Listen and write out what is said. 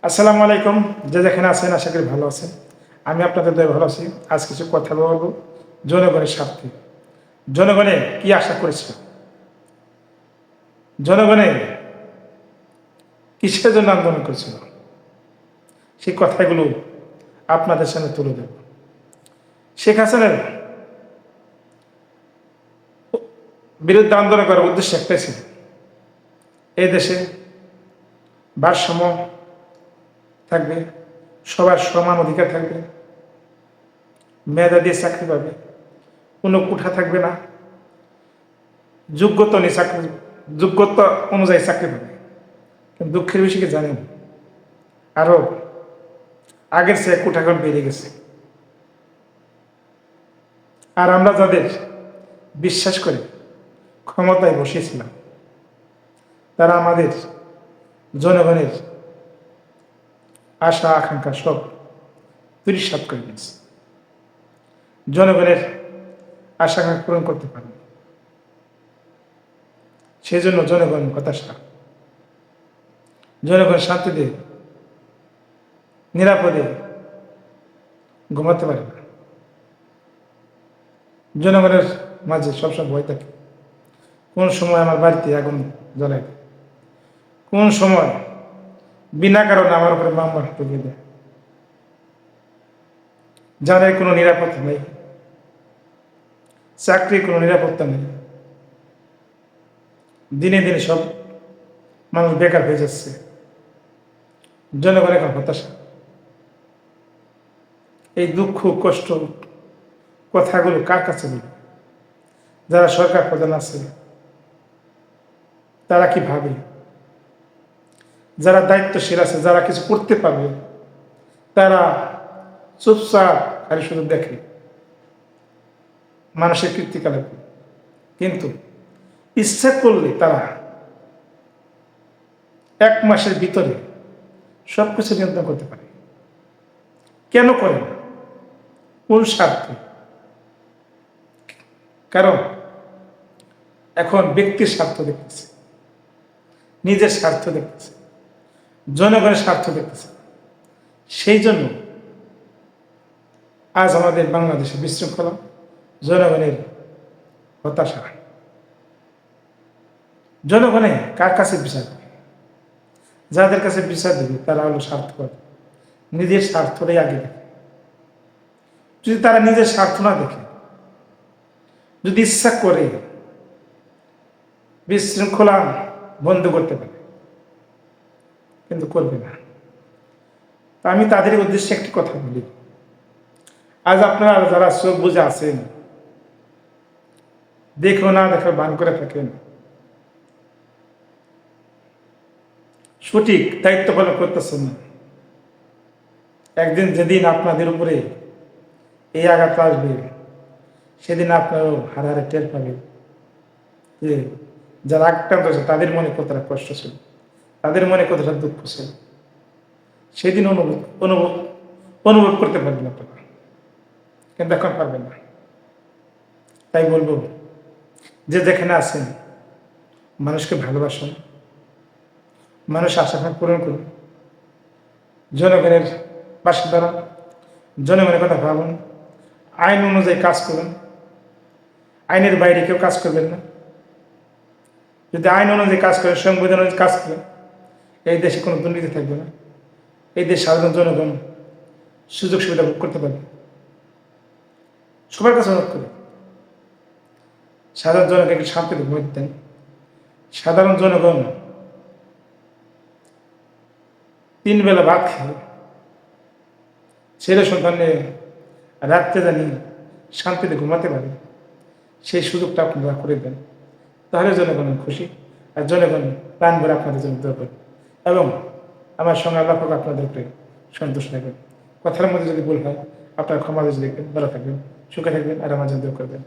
আসসালামু আলাইকুম। যে যেখানে আছেন আশা করি ভালো আছেন। আমি আপনাদের দয়ে ভালো আছি। আজ কিছু কথা বলবো জনগণের স্বার্থে। জনগণে কি আশা করেছিল, জনগণে কিসের জন্য আন্দোলন করেছিল, সেই কথাগুলো আপনাদের সামনে তুলে দেব। শেখ হাসিনার বিরুদ্ধে আন্দোলন করার উদ্দেশ্য একটাই ছিল, এই দেশে ভারসাম্য থাকবে, সবার সমান অধিকার থাকবে, মেধা দিয়ে চাকরি পাবে, কোনো কুঠা থাকবে না, যোগ্যতা অনুযায়ী চাকরি পাবে। কিন্তু দুঃখের বিষয় কি জানেন, আরো আগের চেয়ে কুঠাখন বেড়ে গেছে। আর আমরা যাদের বিশ্বাস করে ক্ষমতায় বসিয়েছিলাম, তারা আমাদের জনগণের আশা আকাঙ্ক্ষা সব ধূলিসাৎ করে দিয়েছে। জনগণের আশা আকাঙ্ক্ষা পূরণ করতে পারে, সেই জন্য জনগণ হতাশা। জনগণ শান্তিতে নিরাপদে ঘুমাতে পারে না। জনগণের মাঝে সবসময় ভয় থাকে, কোন সময় আমার বাড়িতে আগুন জ্বলায়, কোন সময় বিনা কারণে আমার উপরে মামলা ঢুকিয়ে দেয়। যাদের কোনো নিরাপত্তা নেই, চাকরির কোনো নিরাপত্তা নেই, দিনে দিনে সব মানুষ বেকার হয়ে যাচ্ছে। জনগণের এখন হতাশা। এই দুঃখ কষ্ট কথাগুলো কার কাছে বলবে? যারা সরকার প্রধান আছে তারা কি ভাবে? যারা দায়িত্বশীল আছে, যারা কিছু করতে পারবে, তারা চুপচাপ খালি শুধু দেখে মানুষের কীর্তিকলাপ। কিন্তু ইচ্ছা করলে তারা এক মাসের ভিতরে সবকিছু নিয়ন্ত্রণ করতে পারে। কেন করে না? কোন স্বার্থে? কারণ এখন ব্যক্তির স্বার্থ দেখতেছে, নিজের স্বার্থ দেখতেছে, জনগণের স্বার্থ দেখতেছে। সেই জন্য আজ আমাদের বাংলাদেশে বিশৃঙ্খলা, জনগণের হতাশা। জনগণে কার কাছে বিচার দেবে? যাদের কাছে বিচার দেবে তারা হলো স্বার্থপর, নিজের স্বার্থটাই আগে দেখে। যদি তারা নিজের স্বার্থ না দেখে, যদি ইচ্ছা করে বিশৃঙ্খলা বন্ধ করতে পারে, কিন্তু করবে না। আমি তাদের উদ্দেশ্যে একটি কথা বলি। আজ আপনারা যারা চোখ বুঝে আছেন, দেখো না দেখো বান করে থাকেন, সঠিক দায়িত্ব পালন করতেছেন না, একদিন যেদিন আপনাদের উপরে এই আঘাত আসবে, সেদিন আপনারও হারারে টের পাবে যে যারা আক্রান্ত হয়েছে তাদের মনে কতটা কষ্ট ছিল, তাদের মনে কতটা দুঃখ ছিল। সেদিন অনুভব করতে পারবেন আপনারা, কিন্তু এখন পারবেন না। তাই বলবো, যে যেখানে আছেন মানুষকে ভালোবাসুন, মানুষ আশা পূরণ করুন, জনগণের পাশে দাঁড়ান, জনগণের কথা ভাবুন, আইন অনুযায়ী কাজ করুন। আইনের বাইরে কেউ কাজ করবেন না। যদি আইন অনুযায়ী কাজ করেন, সংবিধান অনুযায়ী কাজ করেন, এই দেশে কোনো দুর্নীতি থাকবে না। এই দেশ সাধারণ জনগণ সুযোগ সুবিধা ভোগ করতে পারবে। সবার কাছে অনুরোধ করি, সাধারণ জনগণকে শান্তিতে ঘুমাতে দেন। সাধারণ জনগণ 3 বেলা ভাত খেয়ে, ছেলে সন্তান নিয়ে রাত্রে জানি শান্তিতে ঘুমাতে পারে, সেই সুযোগটা আপনারা করে দেন। তাহলে জনগণ খুশি, আর জনগণ প্রাণ ভরে আপনাদের জন্য দোয়া করবে, এবং আমার সঙ্গে আল্লাহ পাক আপনাদেরকে সন্তুষ্ট রাখবেন। কথার মধ্যে যদি ভুল হয় আপনারা ক্ষমা দেখবেন। ভালো থাকবেন, সুখে থাকবেন, আর আমার জন্য দোয়া করবেন।